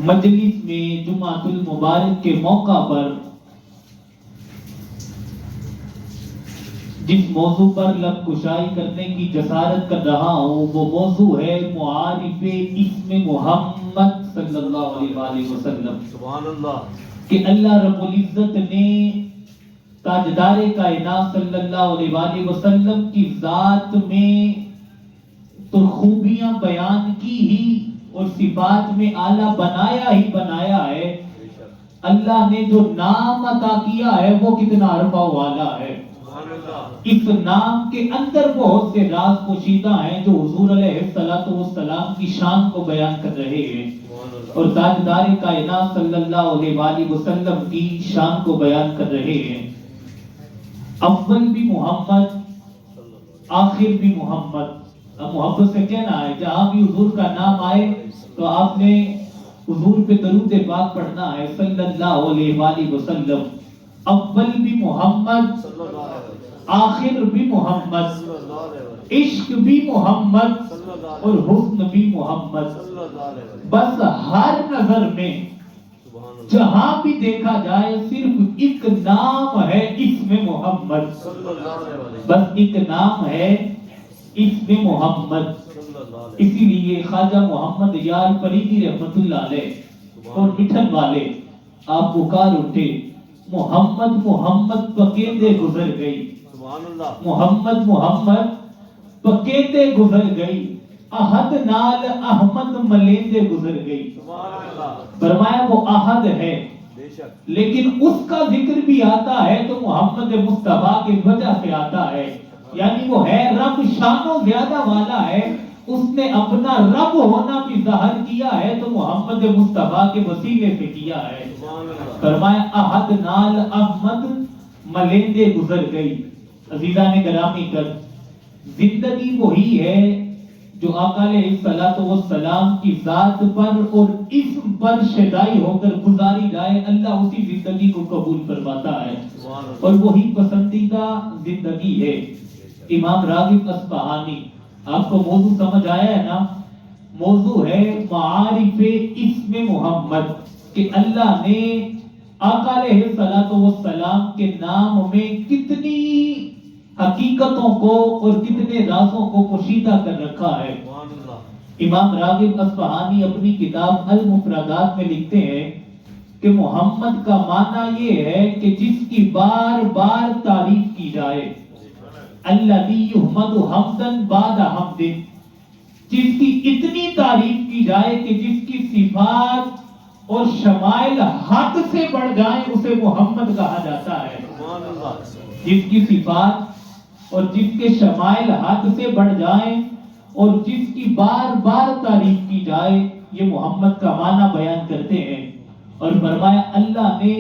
مجلس میں جمعۃ المبارک کے موقع پر جس موضوع پر لب کشائی کرنے کی جسارت کر رہا ہوں وہ موضوع ہے معارف اسم محمد صلی اللہ علیہ وآلہ وسلم۔ سبحان اللہ۔ کہ اللہ رب العزت نے تاجدار کائنات صلی اللہ علیہ وآلہ وسلم کی ذات میں تو خوبیاں بیان کی ہی اور صفات میں اعلیٰ بنایا ہی بنایا ہے، اللہ نے جو نام عطا کیا ہے وہ کتنا عرفہ والا ہے۔ اس نام کے اندر بہت سے راز پوشیدہ ہیں جو حضور علیہ السلام کی شان کو بیان کر رہے ہیں اور تاجدار کائنات صلی اللہ علیہ وآلہ وسلم کی شان کو بیان کر رہے ہیں۔ اول بھی محمد، آخر بھی محمد۔ اب محبت سے کہنا ہے جہاں بھی حضور کا نام آئے تو آپ نے حضور پہ درود پاک پڑھنا ہے صلی اللہ علیہ وآلہ وسلم۔ اول بھی محمد، آخر بھی محمد، عشق بھی محمد اور حسن بھی محمد۔ بس ہر نظر میں جہاں بھی دیکھا جائے صرف ایک نام ہے اسم محمد، بس ایک نام ہے اسم محمد۔ اسی لیے خواجہ محمد یار فریدی رحمت اللہ علیہ اور مٹھن والے آپ پکار اٹھے محمد محمد پکیتے گزر گئی، محمد محمد پکیتے گزر گئی، احد نال احمد ملیندے گزر گئی۔ فرمایا وہ احد ہے لیکن اس کا ذکر بھی آتا ہے تو محمد مصطفیٰ کی وجہ سے آتا ہے، یعنی وہ ہے رب شانوں زیادہ والا ہے، اس نے اپنا رب ہونا بھی ظاہر کیا ہے تو محمد مصطفیٰ کے وسیلے سے کیا ہے۔ فرمایا احد نال احمد ملیندے گزر گئی۔ عزیزان گرامی کر زندگی وہی ہے جو آقا علیہ السلام کی ذات پر اور اسم پر شیدائی ہو کر گزاری جائے، اللہ اسی زندگی کو قبول فرماتا ہے اور وہی پسندیدہ زندگی ہے۔ امام راغب اصفہانی، آپ کو موضوع سمجھ آیا ہے نا؟ موضوع ہے معارف اسم محمد، کہ اللہ نے آقا علیہ السلام کے نام میں کتنی حقیقتوں کو اور کتنے رازوں کو پوشیدہ کر رکھا ہے۔ امام راغب اصفہانی اپنی کتاب المفردات میں لکھتے ہیں کہ محمد کا معنی یہ ہے کہ جس کی بار بار تعریف کی جائے، الذی یحمد حمدا بعد حمد، جس کی اتنی تعریف کی جائے کہ جس کی صفات اور شمائل حد سے بڑھ جائیں اسے محمد کہا جاتا ہے۔ جس کی صفات اور جس کے شمائل حد سے بڑھ جائیں اور جس کی بار بار تعریف کی جائے، یہ محمد کا معنی بیان کرتے ہیں۔ اور فرمایا اللہ نے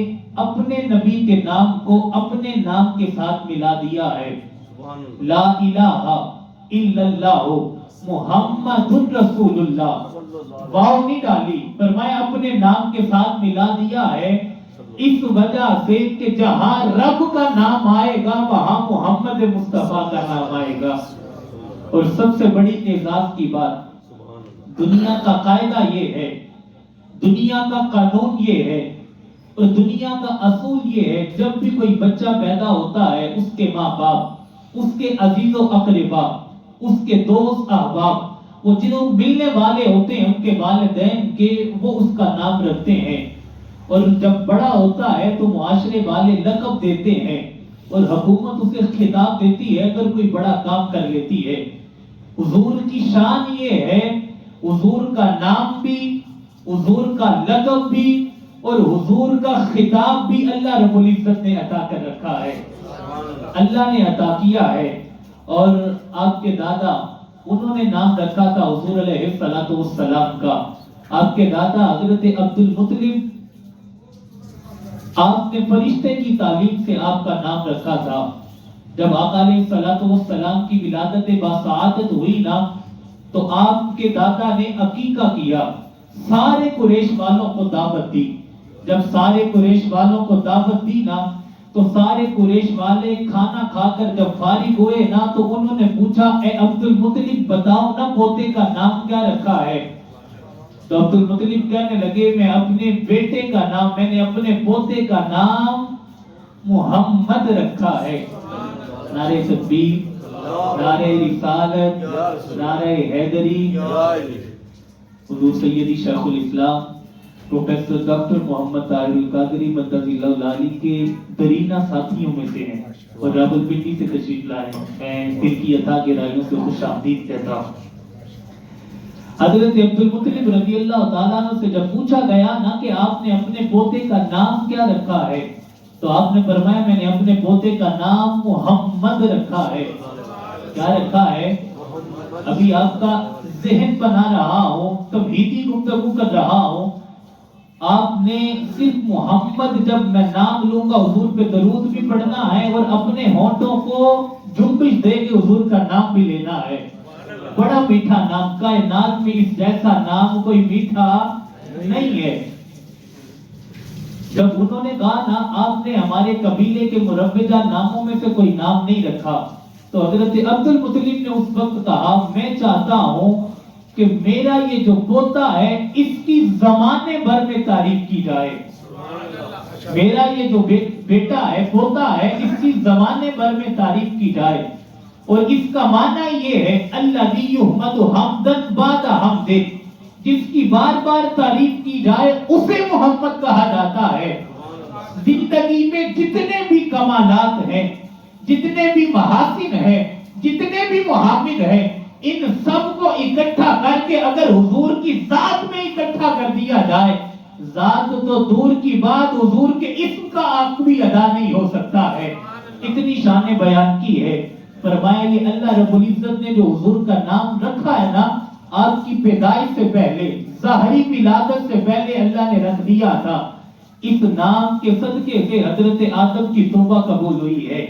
اپنے نبی کے نام کو اپنے نام کے ساتھ ملا دیا ہے، لا الہ الا اللہ محمد رسول اللہ، واو نہیں ڈالی، فرمایا اپنے نام کے ساتھ ملا دیا ہے اس وجہ سے کہ جہاں رب کا نام آئے گا وہاں محمد مصطفیٰ کا نام آئے گا۔ اور سب سے بڑی اعزاز کی بات، دنیا کا قاعدہ یہ ہے، دنیا کا قانون یہ ہے اور دنیا کا اصول یہ ہے، جب بھی کوئی بچہ پیدا ہوتا ہے اس کے ماں باپ، اس کے عزیز و اقربا، اس کے دوست احباب، وہ جنہوں ملنے والے ہوتے ہیں ان کے والدین کے، وہ اس کا نام رکھتے ہیں اور جب بڑا ہوتا ہے تو معاشرے والے لقب دیتے ہیں اور حکومت اسے خطاب دیتی ہے اگر کوئی بڑا کام کر لیتی ہے۔ حضور کی شان یہ ہے، حضور کا نام بھی، حضور کا لقب بھی اور حضور کا خطاب بھی اللہ رب العزت نے عطا کر رکھا ہے، اللہ نے عطا کیا ہے۔ اور آپ کے دادا، انہوں نے نام رکھا تھا حضور علیہ السلام کا، آپ کے دادا حضرت عبد المطلب، آپ نے فرشتے کی تعلیم سے آپ کا نام رکھا تھا۔ جب آقا علیہ السلام کی ولادت باسعادت ہوئی نا تو آپ کے دادا نے عقیقہ کیا، سارے قریش والوں کو دعوت دی۔ جب سارے قریش والوں کو دعوت دی نا تو سارے قریش والے کھانا کھا کر جب فارغ ہوئے نا تو انہوں نے پوچھا اے عبد المطلب بتاؤ نا پوتے کا نام کیا رکھا ہے؟ تو عبد المطلب کہنے لگے میں اپنے بیٹے کا نام، میں نے اپنے پوتے کا نام محمد رکھا ہے۔ نعرہ تکبیر، نعرہ رسالت، نعرہ حیدری۔ حضور سیدی شیخ الاسلام پروفیسر ڈاکٹر محمد طاہر القادری مدد اللہ علی کے درینہ ساتھیوں میں سے ہیں اور راولپنڈی سے تشریف لائے ہیں۔ میں دل کی عطا گہرائیوں سے خوش آمدید کہتا ہوں۔ حضرت عبد المطلب رضی اللہ تعالیٰ عنہ سے جب پوچھا گیا نا کہ آپ نے اپنے پوتے کا نام کیا رکھا ہے، تو آپ نے فرمایا میں نے اپنے پوتے کا نام محمد رکھا ہے۔ کیا رکھا ہے؟ ابھی آپ کا ذہن بنا رہا ہوں، توحیدی گفتگو کر رہا ہوں، آپ نے صرف محمد جب میں نام لوں گا حضور پہ درود بھی پڑھنا ہے اور اپنے ہونٹوں کو جنبش دے کے حضور کا نام بھی لینا ہے۔ بڑا میٹھا نام، کائنات میں اس جیسا نام کوئی میٹھا نہیں ہے۔ جب انہوں نے کہا نا آپ نے ہمارے قبیلے کے مروجہ ناموں میں سے کوئی نام نہیں رکھا، تو حضرت عبد المطلب نے اس وقت کہا میں چاہتا ہوں کہ میرا یہ جو پوتا ہے اس کی زمانے بھر میں تعریف کی جائے۔ میرا یہ جو بیٹا ہے، پوتا ہے، اس کی زمانے بھر میں تعریف کی جائے۔ اور اس کا معنی یہ ہے الذی یحمد حمدا بعد حمد، جس کی بار بار تعریف کی جائے اسے محمد کہا جاتا ہے۔ زندگی میں جتنے بھی کمالات ہیں، جتنے بھی محاسن ہیں، جتنے بھی محامد ہیں، ان سب کو اکٹھا کر کے اگر حضور کی ذات میں اکٹھا کر دیا جائے، ذات تو دور کی بات حضور کے اسم کا آنکھ بھی ادا نہیں ہو سکتا ہے۔ اتنی شان بیان کی ہے۔ فرمایا یہ اللہ رب العزت نے جو حضور کا نام رکھا ہے نا، آپ کی پیدائش سے پہلے، ظاہری ولادت سے پہلے اللہ نے رکھ دیا تھا۔ اس نام کے صدقے سے حضرت آدم کی توبہ قبول ہوئی ہے۔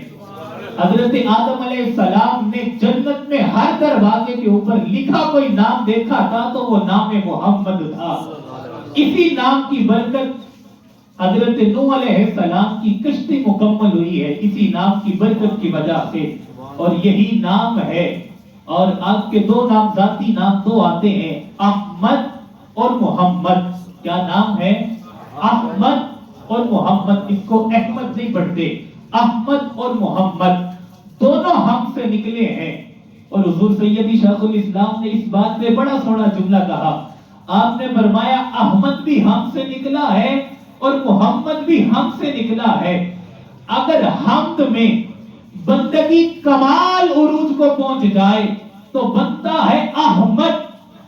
حضرت آدم علیہ السلام نے جنت میں ہر دروازے کے اوپر لکھا کوئی نام دیکھا تھا تو وہ نام محمد تھا۔ اسی نام کی برکت حضرت نوح علیہ السلام کی کشتی مکمل ہوئی ہے، اسی نام کی برکت کی وجہ سے، اور یہی نام ہے۔ اور آپ کے دو نام، ذاتی نام دو آتے ہیں، احمد اور محمد۔ کیا نام ہے؟ احمد اور محمد۔ اس کو احمد نہیں پڑھتے، احمد اور محمد دونوں ہم سے نکلے ہیں۔ اور حضور سیدی شیخ الاسلام نے اس بات پہ بڑا سونا جملہ کہا۔ آپ نے فرمایا احمد بھی ہم سے نکلا ہے اور محمد بھی ہم سے نکلا ہے۔ اگر حمد میں بندگی کمال عروج کو پہنچ جائے تو بنتا ہے احمد،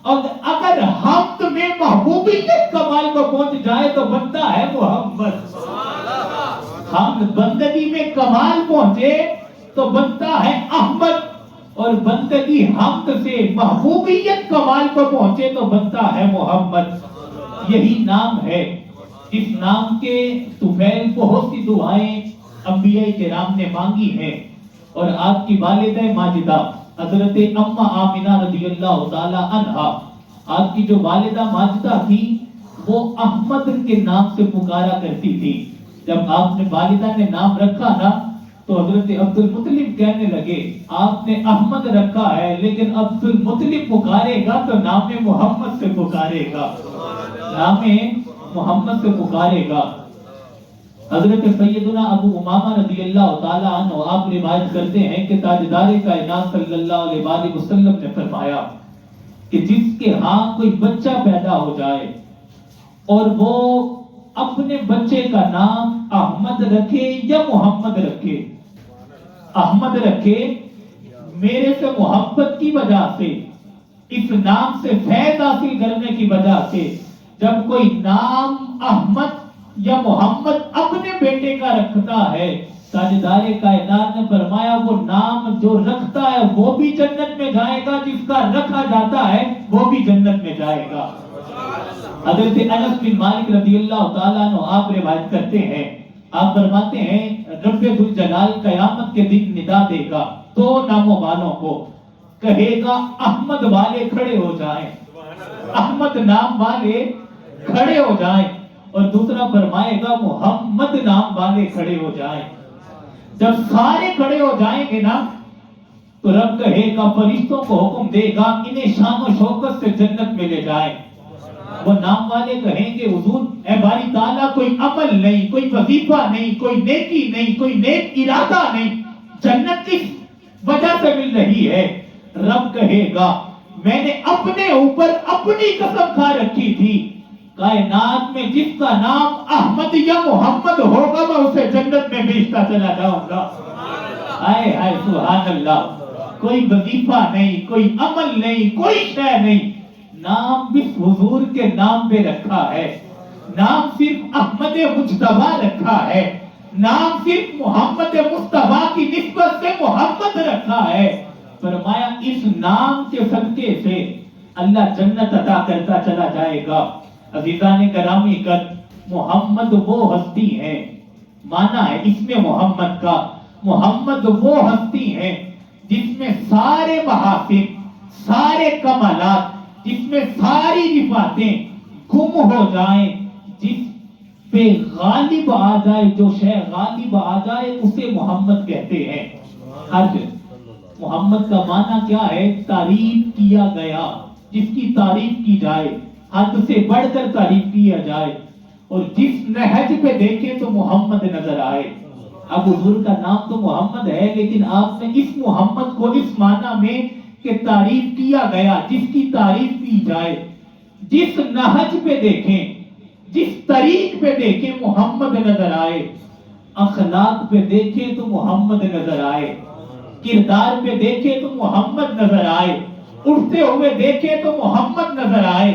اور اگر حمد میں محبوبیت کمال کو پہنچ جائے تو بنتا ہے محمد۔ حمد بندگی میں کمال پہنچے تو بنتا ہے احمد، اور بندگی حمد سے محبوبیت کمال کو پہنچے تو بنتا ہے محمد۔ یہی نام ہے۔ اس نام کے طفیل بہت سی دعائیں انبیاء کرام نے مانگی ہیں، اور آپ کی والدہ ماجدہ حضرت اماں آمنہ رضی اللہ تعالی عنہا، آپ کی جو والدہ ماجدہ تھی وہ احمد کے نام سے پکارا کرتی تھی۔ جب آپ نے والدہ نے نام رکھا نا تو حضرت عبد المطلب کہنے لگے آپ نے احمد رکھا ہے لیکن عبد المطلب پکارے گا تو نام محمد سے پکارے گا، نام محمد سے پکارے گا۔ حضرت سیدنا ابو امامہ رضی اللہ تعالیٰ عنہ آپ روایت کرتے ہیں کہ تاجدار کائنات صلی اللہ علیہ وآلہ وسلم نے فرمایا کہ جس کے ہاں کوئی بچہ پیدا ہو جائے اور وہ اپنے بچے کا نام احمد رکھے یا محمد رکھے، احمد رکھے میرے سے محبت کی وجہ سے، اس نام سے فیض حاصل کرنے کی وجہ سے، جب کوئی نام احمد یا محمد اپنے بیٹے کا رکھتا ہے، تاجدار کائنات نے فرمایا وہ نام جو رکھتا ہے وہ بھی جنت میں جائے گا، جس کا رکھا جاتا ہے وہ بھی جنت میں جائے گا۔ حضرت انس بن مالک رضی اللہ تعالیٰ عنہ آپ روایت کرتے ہیں، آپ فرماتے ہیں رب ذوالجلال قیامت کے دن ندا دے گا دو ناموں والوں کو، کہے گا احمد والے کھڑے ہو جائیں، احمد نام والے کھڑے ہو جائیں، اور دوسرا فرمائے گا محمد نام والے کھڑے ہو جائیں۔ جب سارے کھڑے ہو جائیں گے نا تو رب کہے گا فرشتوں کو حکم دے گا انہیں شان و شوکت سے جنت میں لے جائیں۔ وہ نام والے کہیں گے حضور اے باری تعالیٰ کوئی عمل نہیں، کوئی وظیفہ نہیں، کوئی نیکی نہیں، کوئی نیک ارادہ نہیں، جنت کس وجہ سے مل رہی ہے؟ رب کہے گا میں نے اپنے اوپر اپنی قسم کھا رکھی تھی، کائنات میں جس کا نام احمد یا محمد ہوگا میں اسے جنت میں بھیجتا چلا جاؤں گا۔ آئے آئے سبحان اللہ، کوئی وظیفہ نہیں، کوئی عمل نہیں، کوئی شے نہیں، نام بھی حضور کے نام پہ رکھا ہے، نام صرف احمد مجتبیٰ رکھا ہے، نام صرف محمد مصطفیٰ کی نسبت سے محمد رکھا ہے۔ فرمایا اس نام کے صدقے سے اللہ جنت عطا کرتا چلا جائے گا۔ عزیزان گرامی قدر، محمد وہ ہستی ہے، مانا ہے اس میں محمد کا، محمد وہ ہستی ہے جس میں سارے محاسن، سارے کمالات، جس میں ساری رفاتیں گم ہو جائیں، جس پہ غالب آ جائے، جو شے غالب آ جائے اسے محمد کہتے ہیں۔ حج محمد کا معنی کیا ہے؟ تعریف کیا گیا، جس کی تعریف کی جائے، حد سے بڑھ کر تعریف کیا جائے، اور جس نہج پہ دیکھے تو محمد نظر آئے۔ اب حضور کا نام تو محمد ہے، لیکن آپ نے اس محمد کو اس معنی میں کہ تعریف کیا گیا، جس کی تعریف کی جائے، جس نہج پہ دیکھیں، جس طریق پہ دیکھیں محمد نظر آئے، اخلاق پہ دیکھیں تو محمد نظر آئے، کردار پہ دیکھیں تو محمد نظر آئے، اٹھتے ہوئے دیکھیں تو محمد نظر آئے،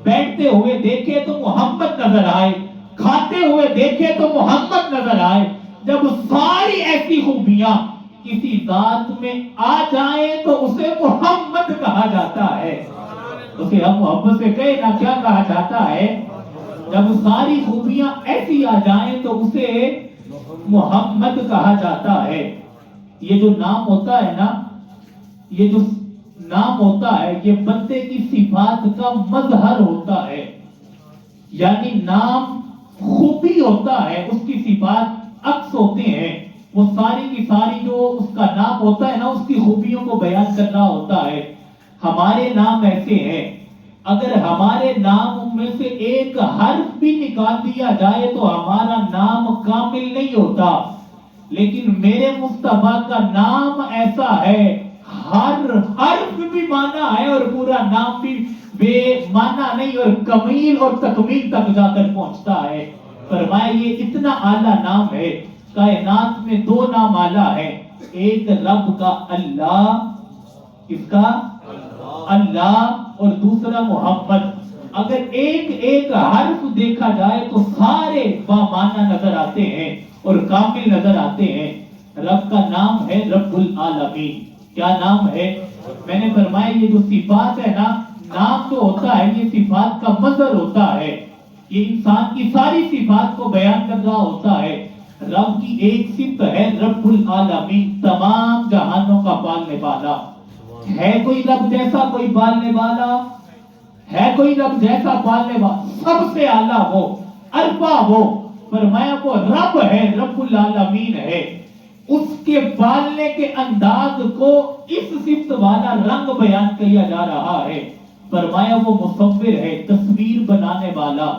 بیٹھتے ہوئے دیکھیں تو محمد نظر آئے، کھاتے ہوئے دیکھیں تو محمد نظر آئے۔ جب ساری ایسی خوبیاں کسی ذات میں آ جائیں تو اسے محمد کہا جاتا ہے۔ اسے ہم محبت سے کہیں نہ کیا کہا جاتا ہے؟ جب ساری خوبیاں ایسی آ جائیں تو اسے محمد کہا جاتا ہے۔ یہ جو نام ہوتا ہے نا، یہ جو نام ہوتا ہے، یہ بندے کی صفات کا مظہر ہوتا ہے، یعنی نام خوبی ہوتا ہے، اس کی صفات عکس ہوتے ہیں۔ وہ ساری کی ساری جو اس کا نام ہوتا ہے نا، اس کی خوبیوں کو بیان کر رہا ہوتا ہے۔ ہمارے نام ایسے ہیں، اگر ہمارے نام میں سے ایک حرف بھی نکال دیا جائے تو ہمارا نام کامل نہیں ہوتا، لیکن میرے مصطفیٰ کا نام ایسا ہے، ہر حرف بھی معنی ہے اور پورا نام بھی بے معنی نہیں، اور کمیل اور تکمیل تک جا کر پہنچتا ہے۔ فرمایا یہ اتنا اعلیٰ نام ہے، کائنات میں دو نام اعلیٰ ہیں، ایک رب کا اللہ، کس کا؟ اللہ، اور دوسرا محمد۔ اگر ایک ایک حرف دیکھا جائے تو سارے بامعنی نظر آتے ہیں اور کامل نظر آتے ہیں۔ رب کا نام ہے رب العالمین۔ کیا نام ہے؟ میں نے فرمایا یہ جو صفات ہے نا، نام تو ہوتا ہے، یہ صفات کا مظہر ہوتا ہے، یہ انسان کی ساری صفات کو بیان کر رہا ہوتا ہے۔ رب کی ایک صفت ہے رب العالمین، تمام جہانوں کا پالنے والا۔ ہے کوئی رب جیسا کوئی پالنے والا؟ ہے کوئی رب جیسا پالنے والا؟ سب سے اعلیٰ وہ، ارفع وہ، فرمایا وہ رب ہے، رب العالمین ہے۔ اس کے پالنے کے انداز کو اس صفت والا رنگ بیان کیا جا رہا ہے۔ فرمایا وہ مصور ہے، تصویر بنانے والا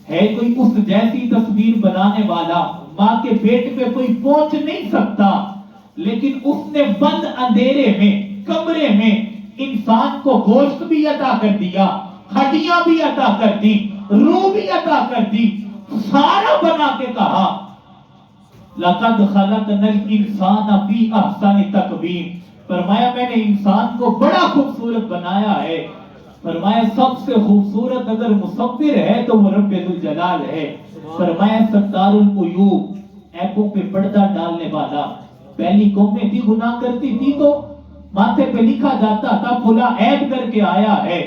ہے، کوئی اس جیسی تصویر بنانے والا ماں کے پیٹ پہ کوئی پہنچ نہیں سکتا، لیکن اس نے بند اندھیرے میں، کمرے میں انسان کو گوشت بھی عطا کر دیا، ہڈیاں بھی عطا کر دی، روح بھی عطا کر دی، سارا بنا کے کہا لَقَدْ خَلَقْنَا الْإِنسَانَ فِي أَحْسَنِ تَقْوِيمٍ۔ فرمایا میں نے انسان کو بڑا خوبصورت بنایا ہے۔ فرمایا سب سے خوبصورت اگر مصور ہے تو وہ رب ذوالجلال ہے۔ فرمایا ستار العیوب، عیبوں پہ پردہ ڈالنے والا۔ پہلی قومیں بھی گناہ کرتی تھی تو ماتھے پہ لکھا جاتا تھا فلاں عیب کر کے آیا ہے،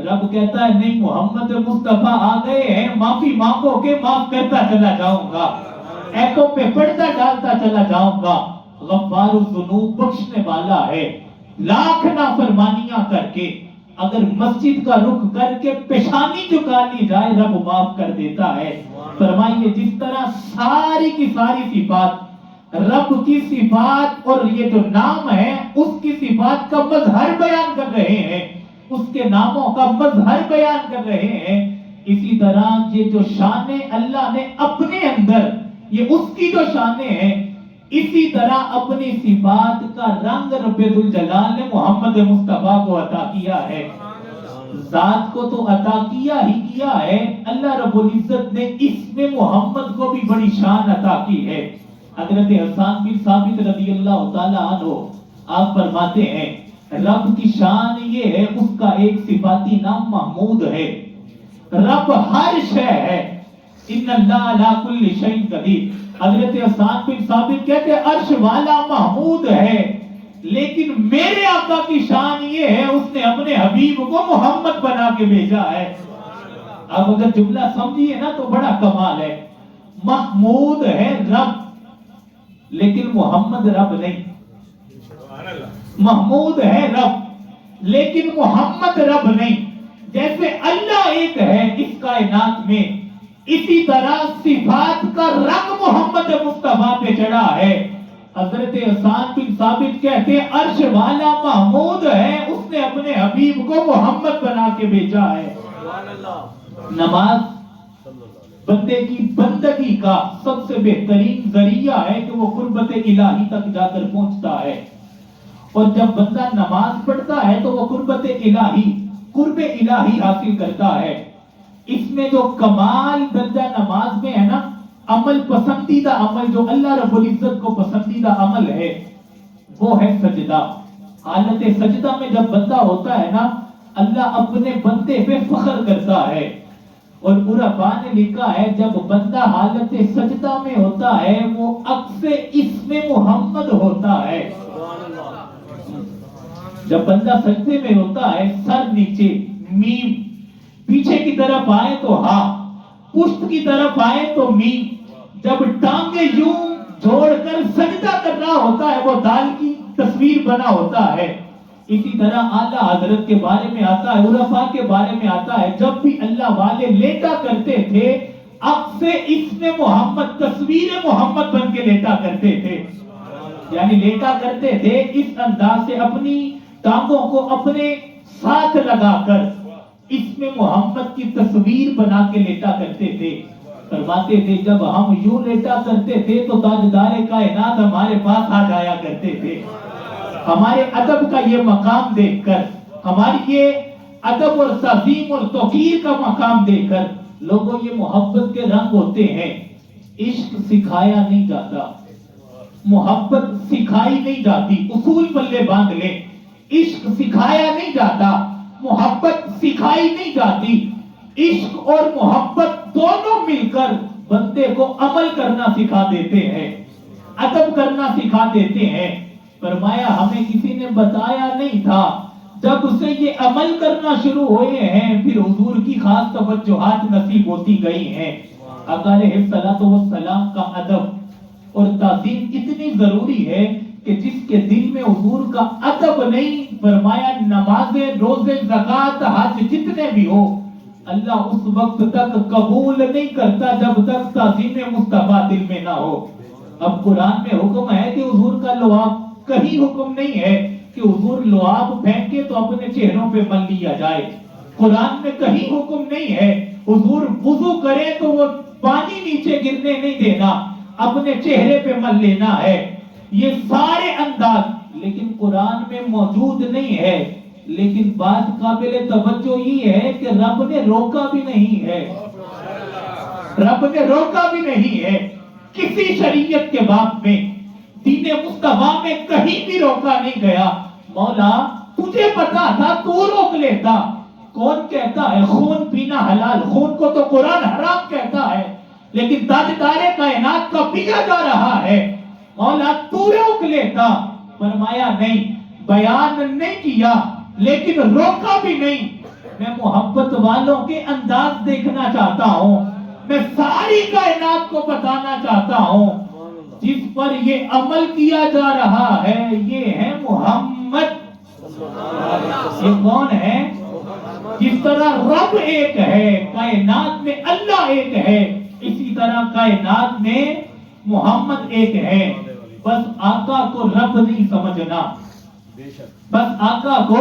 رب کہتا ہے نہیں، محمد مصطفیٰ آ گئے ہیں، معافی مانگو کہ معاف کرتا چلا جاؤں گا، عیبوں پہ پردہ ڈالتا چلا جاؤں گا۔ غفار الذنوب، بخشنے والا ہے، لاکھ نافرمانیاں کر کے اگر مسجد کا رخ کر کے پیشانی جھکا لی جائے رب معاف کر دیتا ہے۔ فرمائیے جس طرح ساری کی ساری صفات رب کی صفات اور یہ جو نام ہے اس کی صفات کا مظہر بیان کر رہے ہیں، اس کے ناموں کا مظہر بیان کر رہے ہیں، اسی طرح یہ جو شانیں اللہ نے اپنے اندر، یہ اس کی جو شانیں ہیں، اسی طرح اپنی صفات کا رنگ رب ذوالجلال نے محمد مصطفیٰ کو عطا کیا ہے۔ ذات کو تو عطا کیا ہی کیا ہے، اللہ رب العزت نے اس میں محمد کو بھی بڑی شان عطا کی ہے۔ حضرت حسان بن ثابت رضی اللہ تعالی عنہ آپ فرماتے ہیں، رب کی شان یہ ہے، اس کا ایک صفاتی نام محمود ہے۔ رب ہر شے ہے، ان اللہ علی کل شیء قدیر۔ حضرت حسان بن ثابت کہتے ہیں عرش والا محمود ہے، لیکن میرے آقا کی شان یہ ہے، اس نے اپنے حبیب کو محمد بنا کے بھیجا ہے۔ اب اگر جملہ سمجھیے نا تو بڑا کمال ہے۔ محمود ہے رب، لیکن محمد رب نہیں۔ محمود ہے رب، لیکن محمد رب نہیں۔ جیسے اللہ ایک ہے اس کائنات میں، اسی طرح صفات کا رنگ محمد مصطفیٰ پہ چڑھا ہے۔ حضرت حسان بن ثابت کہتے ہیں عرش والا محمود ہے، اس نے اپنے حبیب کو محمد بنا کے بھیجا ہے۔ نماز بندے کی بندگی کا سب سے بہترین ذریعہ ہے کہ وہ قربت الہی تک جا کر پہنچتا ہے، اور جب بندہ نماز پڑھتا ہے تو وہ قربت الہی، قرب الہی حاصل کرتا ہے۔ اس میں جو کمال درجہ نماز میں ہے نا، عمل پسندیدہ عمل جو اللہ رب العزت کو پسندیدہ عمل ہے، وہ ہے سجدہ۔ حالت سجدہ میں جب بندہ ہوتا ہے نا، اللہ اپنے بندے پہ فخر کرتا ہے، اور عرفاء نے لکھا ہے جب بندہ حالت سجدہ میں ہوتا ہے وہ عکس اسم محمد ہوتا ہے۔ جب بندہ سجدے میں ہوتا ہے، سر نیچے میم، پیچھے کی طرف آئے تو ہاں، پشت کی طرف آئے تو میم، جب ٹانگیں یوں جوڑ کر سجدہ کر رہا ہوتا ہے وہ دال کی تصویر بنا ہوتا ہے۔ اسی طرح اعلیٰ حضرت کے بارے میں آتا ہے، عرفاء کے بارے میں آتا ہے، جب بھی اللہ والے لیٹا کرتے تھے عکس اسم محمد، تصویر محمد بن کے لیٹا کرتے تھے، یعنی لیٹا کرتے تھے اس انداز سے، اپنی ٹانگوں کو اپنے ساتھ لگا کر اسم محمد کی تصویر بنا کے لیٹا کرتے تھے۔ فرماتے تھے جب ہم یوں لیٹا کرتے تھے تو تاجدار کائنات ہمارے پاس آ جایا کرتے تھے۔ ہمارے ادب کا یہ مقام دیکھ کر، ہماری یہ ادب اور تعظیم اور توقیر کا مقام دیکھ کر، لوگوں یہ محبت کے رنگ ہوتے ہیں۔ عشق سکھایا نہیں جاتا، محبت سکھائی نہیں جاتی، اصول پلے باندھ لیں۔ عشق سکھایا نہیں جاتا، محبت سکھائی نہیں جاتی۔ عشق اور محبت دونوں مل کر بندے کو عمل کرنا سکھا دیتے ہیں، ادب کرنا سکھا دیتے ہیں۔ فرمایا ہمیں کسی نے بتایا نہیں تھا، جب سے یہ عمل کرنا شروع ہوئے ہیں پھر حضور کی خاص توجہات نصیب ہوتی گئی ہیں۔ آقا علیہ السلام کا ادب اور تعظیم اتنی ضروری ہے کہ جس کے دل میں حضور کا ادب نہیں، فرمایا نمازیں، روزے، زکوٰۃ، حج جتنے بھی ہو، اللہ اس وقت تک قبول نہیں کرتا جب تک تعظیم مصطفیٰ دل میں نہ ہو۔ اب قرآن میں حکم ہے کہ حضور کا لعاب، کہیں حکم نہیں ہے کہ حضور لعاب پھینکے تو اپنے چہروں پہ مل لیا جائے۔ قرآن میں کہیں حکم نہیں ہے حضور وضو کرے تو وہ پانی نیچے گرنے نہیں دینا، اپنے چہرے پہ مل لینا ہے۔ یہ سارے انداز لیکن قرآن میں موجود نہیں ہے، لیکن بات قابل توجہ یہ ہے کہ رب نے روکا بھی نہیں ہے، رب نے روکا بھی نہیں ہے کسی شریعت کے باب میں، دین مصطفیٰ میں کہیں بھی روکا نہیں گیا۔ مولا تجھے پتا تھا تو روک لیتا، کون کہتا ہے خون پینا حلال؟ خون کو تو قرآن حرام کہتا ہے، لیکن تاجدار کائنات کا پیا جا رہا ہے، مولا تو روک لیتا۔ فرمایا نہیں، بیان نہیں کیا لیکن روکا بھی نہیں۔ میں محبت والوں کے انداز دیکھنا چاہتا ہوں، میں ساری کائنات کو بتانا چاہتا ہوں، جس پر یہ عمل کیا جا رہا ہے یہ ہے محمد۔ یہ کون ہے؟ جس طرح رب ایک ہے، کائنات میں اللہ ایک ہے، اسی طرح کائنات میں محمد ایک ہے۔ بس آقا کو رب نہیں سمجھنا، بس آقا کو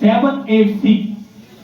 786।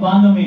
92।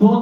2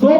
2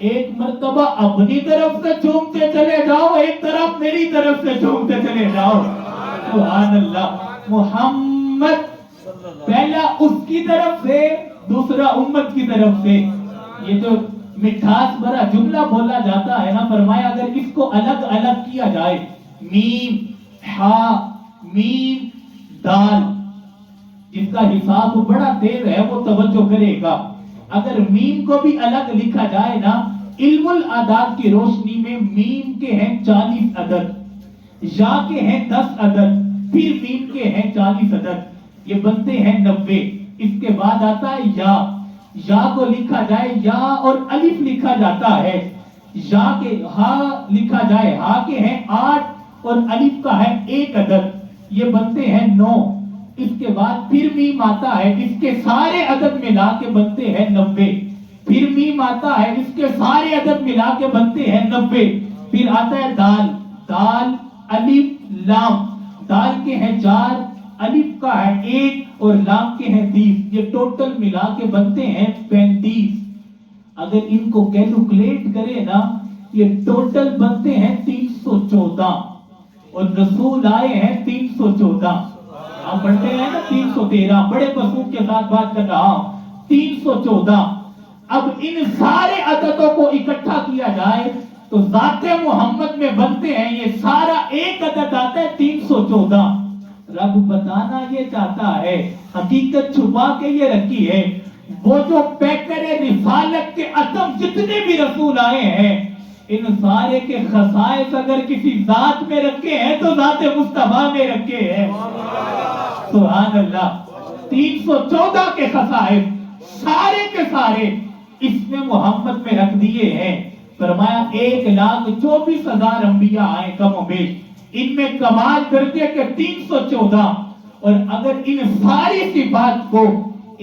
ایک مرتبہ اپنی طرف سے چومتے چلے جاؤ، ایک طرف میری طرف سے چومتے چلے جاؤ. سبحان اللہ. محمد پہلا اس کی طرف سے، دوسرا امت کی طرف سے. یہ جو مٹھاس بھرا جملہ بولا جاتا ہے نا، فرمایا اگر اس کو الگ الگ کیا جائے، میم ہا میم دال، جس کا حساب بڑا تیز ہے وہ توجہ کرے گا. اگر میم کو بھی الگ لکھا جائے نا، علم الاعداد کی روشنی میں میم کے ہیں 40 عدد، یا کے ہیں 10 عدد، پھر میم کے ہیں 40 عدد، یہ بنتے ہیں 90. اس کے بعد آتا ہے یا کو لکھا جائے یا اور الف لکھا جاتا ہے، یا کے ہا لکھا جائے، ہا کے ہیں 8 اور الف کا ہے 1 عدد، یہ بنتے ہیں 9. اس کے بعد پھر میم آتا ہے، اس کے سارے عدد ملا کے بنتے ہیں 90. پھر میم آتا ہے، اس کے سارے عدد ملا کے بنتے ہیں 90. پھر آتا ہے دال الف لام، دال کے ہیں 4، الف کا ہے 1 اور لام کے ہیں 30، یہ ٹوٹل ملا کے بنتے ہیں 35. اگر ان کو کیلکولیٹ کرے نا، یہ ٹوٹل بنتے ہیں 314 اور رسول آئے ہیں 314. آپ پڑھتے ہیں نا 313، بڑے پسوب کے ساتھ بات کر رہا ہوں. 314. اب ان سارے عددوں کو اکٹھا کیا جائے تو ذات محمد میں بنتے ہیں، یہ سارا ایک عدد آتا ہے 314. رب بتانا یہ چاہتا ہے، حقیقت چھپا کے یہ رکھی ہے. وہ جو پیکر رسالت کے اتم جتنے بھی رسول آئے ہیں، ان سارے کے خصائص اگر کسی ذات میں رکھے ہیں تو ذات مصطفیٰ میں رکھے ہیں. سبحان اللہ. 314 کے خصائص سارے کے سارے اس میں محمد میں رکھ دیے ہیں. فرمایا 1,24,000 انبیاء آئے کم و بیش، ان میں کمال درجے کے 314. اور اگر ان ساری صفات کو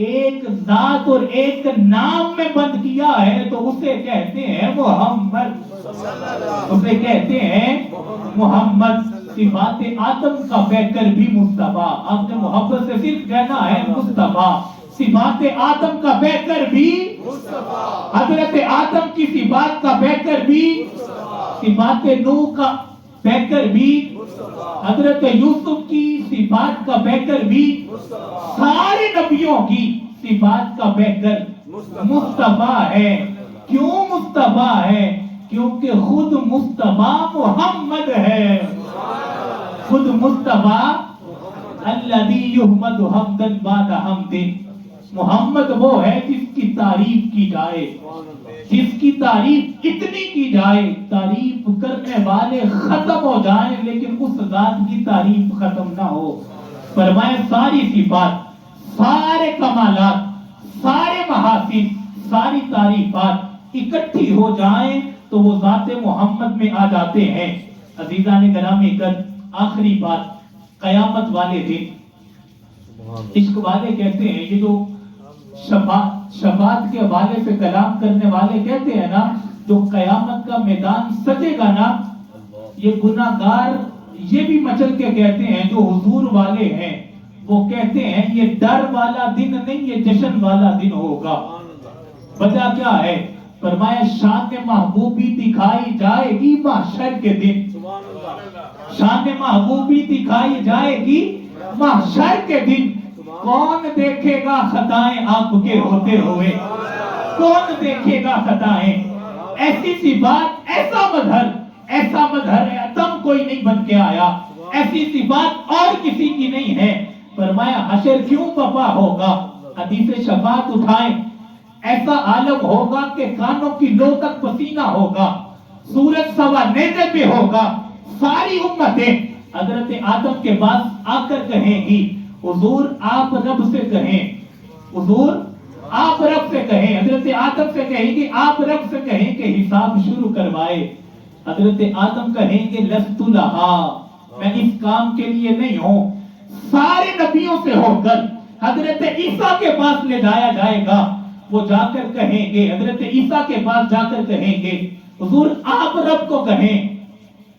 ایک ذات اور ایک نام میں بند کیا ہے تو اسے کہتے ہیں محمد. اسے کہتے ہیں محمد. صفات آدم کا پیکر بھی مصطفیٰ. آپ نے محبت سے صرف کہنا ہے مصطفیٰ. صفات آدم کا پیکر بھی مصطفیٰ. حضرت آدم کی صفات کا پیکر بھی مصطفیٰ. صفات نوح کا پیکر بھی مصطفیٰ. حضرت یوسف کی صفات کا پیکر بھی مصطفیٰ. سارے نبیوں کی صفات کا پیکر مصطفیٰ ہے. کیوں مصطفیٰ ہے؟ کیونکہ خود مصطفیٰ محمد ہے. خود مصطفیٰ الذی یحمد حمدا بعد حمد. محمد وہ ہے جس کی تعریف کی جائے، جس کی تعریف اتنی کی جائے تعریف کرنے والے ختم ہو جائیں لیکن اس ذات کی تعریف ختم نہ ہو. فرمائے ساری صفات، سارے کمالات، سارے محاسن، ساری تعریفات اکٹھی ہو جائیں تو وہ ذات محمد میں آ جاتے ہیں. عزیزان گرامی قدر، آخری بات، قیامت والے دن عشق والے کہتے ہیں، یہ جو شفاعت کے حوالے سے کلام کرنے والے کہتے ہیں نا، جو قیامت کا میدان سجے گا نا، یہ گناہگار یہ بھی مچل کے کہتے ہیں، جو حضور والے ہیں وہ کہتے ہیں یہ ڈر والا دن نہیں، یہ جشن والا دن ہوگا. وجہ کیا ہے؟ فرمایا شان محبوبی دکھائی جائے گی محشر کے دن. شان محبوبی دکھائی جائے گی محشر کے دن. کون دیکھے گا خطائیں آپ کے ہوتے ہوئے؟ کون دیکھے گا خطائیں؟ ایسی سی بات، ایسا مظہر ہے اتم کوئی نہیں بن کے آیا، ایسی سی بات اور کسی کی نہیں ہے. فرمایا حشر کیوں بپا ہوگا؟ حدیث شفاعت اٹھائیں، ایسا عالم ہوگا کہ کانوں کی لو تک پسینہ ہوگا، سورج سوا نیزے پہ ہوگا. ساری امتیں حضرت آدم کے پاس آ کر کہیں گی حضور آپ رب سے کہیں، حضور آپ رب سے کہیں. حضرت آدم سے کہیں گے آپ رب سے کہیں کہ حساب شروع کروائے. حضرت آدم کہیں گے لست لہا، میں اس کام کے لیے نہیں ہوں. سارے نبیوں سے ہو کر حضرت عیسیٰ کے پاس لے جایا جائے گا. وہ جا کر کہیں گے، حضرت عیسیٰ کے پاس جا کر کہیں گے حضور آپ رب کو کہیں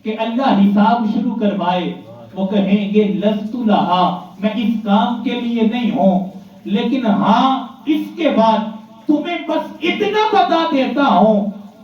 کہ اللہ حساب شروع کروائے. وہ کہیں گے لست لہا، میں اس کام کے لیے نہیں ہوں، لیکن ہاں اس کے بعد تمہیں بس اتنا بتا دیتا ہوں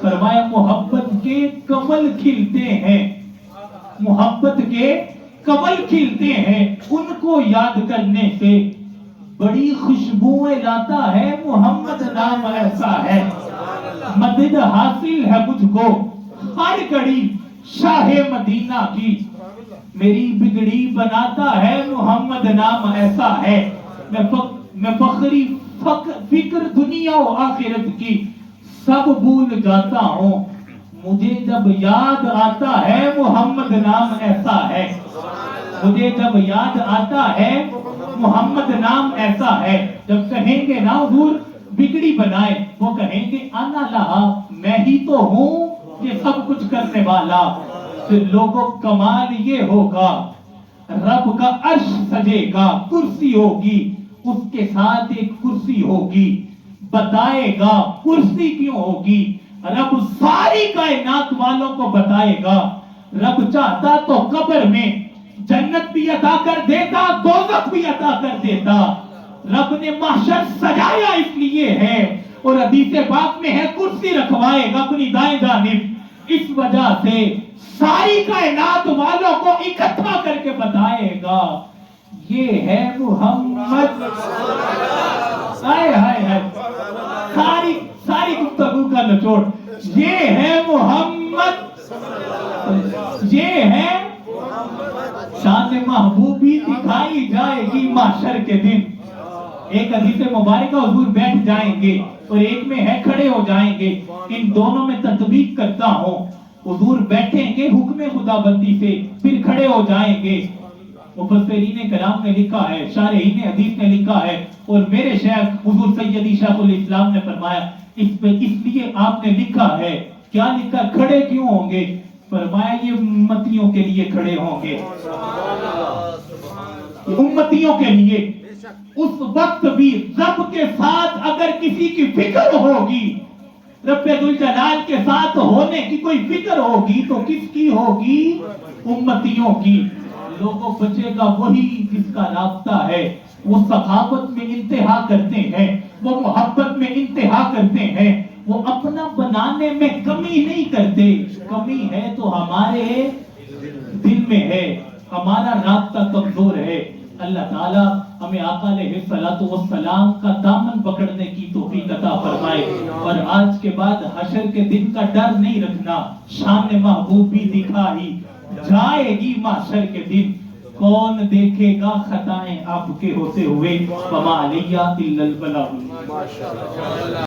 فرمایا محبت کے کمل کھلتے ہیں، محبت کے کمل کھلتے ہیں، ان کو یاد کرنے سے بڑی خوشبوئیں لاتا ہے محمد نام ایسا ہے، مدد حاصل ہے مجھ کو ہر گھڑی شاہ مدینہ کی، میری بگڑی بناتا ہے محمد نام ایسا ہے، میں فخری فکر دنیا و آخرت کی سب بھول جاتا ہوں، مجھے جب یاد آتا ہے محمد نام ایسا ہے، مجھے جب یاد آتا ہے محمد نام ایسا ہے۔ جب کہیں گے نا حضور بگڑی بنائے، وہ کہیں گے انا لہا، میں ہی تو ہوں یہ سب کچھ کرنے والا، پھر لوگوں کمال یہ ہوگا رب کا عرش سجے گا، کرسی ہوگی اس کے ساتھ ایک کرسی ہوگی، بتائے گا کرسی کیوں ہوگی، رب ساری کائنات والوں کو بتائے گا، رب چاہتا تو قبر میں جنت بھی عطا کر دیتا، دوزخ بھی عطا کر دیتا، رب نے محشر سجایا اس لیے ہے، اور حدیث پاک میں ہے کرسی رکھوائے گا اپنی دائیں جانب، اس وجہ سے ساری کائنات والوں کو اکٹھا کر کے بتائے گا یہ ہے محمد، ہائے ہائے ہائے، ساری گفتگو کا نچوڑ یہ ہے محمد، یہ ہے شان محبوبی دکھائی جائے گی محشر کے دن۔ ایک حدیث مبارکہ حضور بیٹھ جائیں گے اور ایک میں ہے کھڑے ہو جائیں گے، ان دونوں میں تطبیق کرتا ہوں، حضور بیٹھیں گے حکم خدا بندی سے، پھر کھڑے ہو جائیں گے، مفسرین کلام نے لکھا ہے، شارحین حدیث نے لکھا ہے، اور میرے شیخ حضور سیدی شیخ الاسلام نے فرمایا اس لیے آپ نے لکھا ہے، کیا لکھا، کھڑے کیوں ہوں گے، فرمایا یہ امتیوں کے لیے کھڑے ہوں گے، امتیوں کے لیے۔ اس وقت بھی رب کے ساتھ اگر کسی کی فکر ہوگی، رب ذوالجلال کے ساتھ ہونے کی کوئی فکر ہوگی تو کس کی ہوگی، امتیوں کی۔ لوگوں بچے گا وہی جس کا رابطہ ہے، وہ سخاوت میں انتہا کرتے ہیں، وہ محبت میں انتہا کرتے ہیں، وہ اپنا بنانے میں کمی نہیں کرتے، کمی ہے تو ہمارے دل میں ہے، ہمارا رابطہ کمزور ہے۔ اللہ تعالیٰ ہمیں آقا علیہ الصلوۃ والسلام کا دامن پکڑنے کی توفیق عطا فرمائے، اور آج کے بعد حشر کے دن کا ڈر نہیں رکھنا، شان محبوب بھی دکھا ہی جائے گی محشر کے دن، کون دیکھے گا خطائیں آپ کے ہوتے ہوئے، وما علیہ الا البلاغ۔